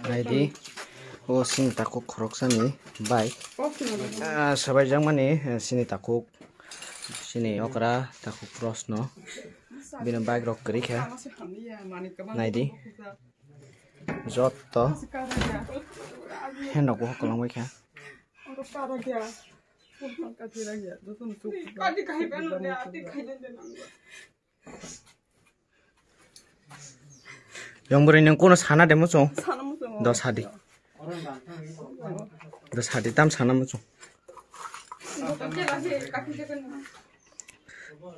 Naidi o sini takuk khoroksani bike sabaijak mani sini takuk sini okra takuk cross no bini bike rok kiri kha naidi jotto henok ko kolongbai kha Yongburi nang kono sana demo chong do sadi tam sana mo chong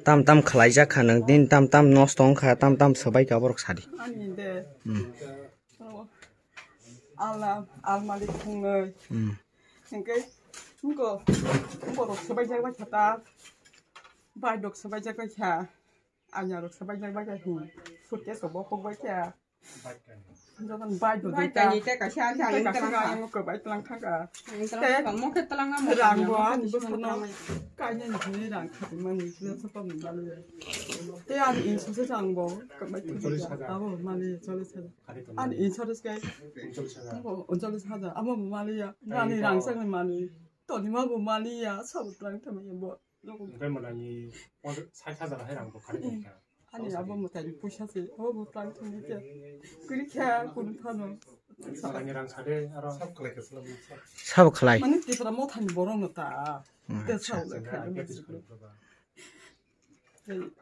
tam khlai ja khanang din tam nostong kha tam sabai ka borok sadi al malik khungei engke ngko rok sabai ja ba khata bai dok sabai ja ka kha anya rok sabai ja ba ka hu fut ke so bo khok ba kha Jangan baju kita. Baju kita kasih aja. Kita kasih yang ke baju telang kagak. Kita mau ke telang apa? Rangguan, bersama. Kayaknya ini rang tapi mana itu sebab mana. Dia ada insur sejangbo ke baju kita. Apa mana insur saja. Ada insur sekali. Insur saja. Apa mana ya? Mana rang sang mana? Tuh ni mana mana ya? Sabut rang teman yang buat. Bukan mana ni? 살사자라 해랑 뭐 가르치니까. 아니 아버님 다리 부셔서 어부 땅통이 돼 그렇게 군타노 사랑이랑 잘해 알아 사부 클라이 만약 뒤에서 못하니 모르겠다 그래서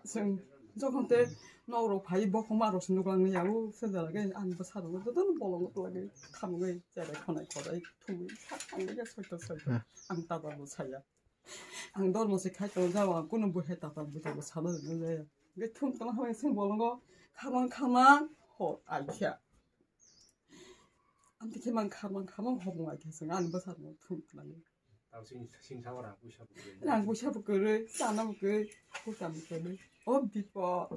생 저건 때 너로 바이 먹고 말로 누구랑 야구 세다게 안 버사도 너는 모르는 거 그게 감을 자래 코나 거다 투미 상대가 설득설 안 따다 뭐 사야 안 돌면서 칼도 자와 꾸는 뭐 했다다 뭐 사는 cái thùng tao hơi xem bố nó 가만 호 아이야 안티 걔만 가만 호봉 아이야 안 버서 통 그냥 당신 신사와라 부셔부 랑 부셔부 그를 싸나부 그 고담 그를 비퍼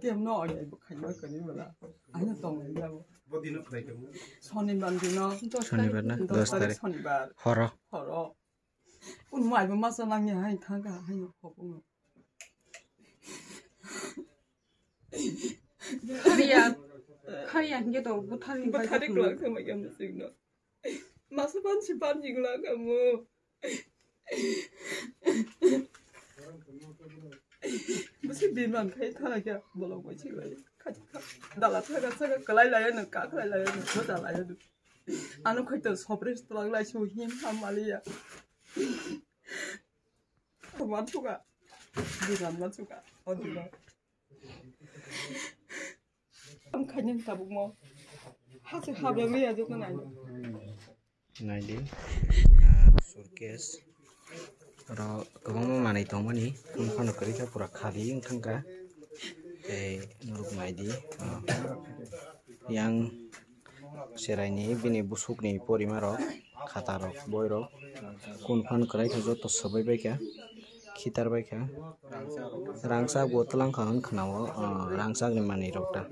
게임 너 아니야 뭐 가지고 거니 뭐라 아니야 동이라고 뭐 디노 그래도 선임반 디노 선임반나 10달에 허러 오늘 뭐 알고 마서 랑이 하이 타가 하이 호봉 Kalian gitu, butarin keluar sama kamu sih, masa pan juga kamu. Mesti bimbang kayak thana kya, bolong gue cik lagi. Dalam saga kelai lagi nih, kelai lagi nih, gue dalam lagi nih. Anu kau itu sobres terang lagi shuhim hamalia. Teman juga, bilang juga, juga. Kayaknya tabu mau hasil habis aja kan aja. Naidi surkes ro kebang mana itu mani pun kerja pura kali yang tangga nuruk naidi yang serai ini bini busuk nih pori maro kata ro boy ro kun kerja joto sebaik baik ya Kitar baik ya, rangsa botelang kangen kenal, rangsa gimana nih dokter?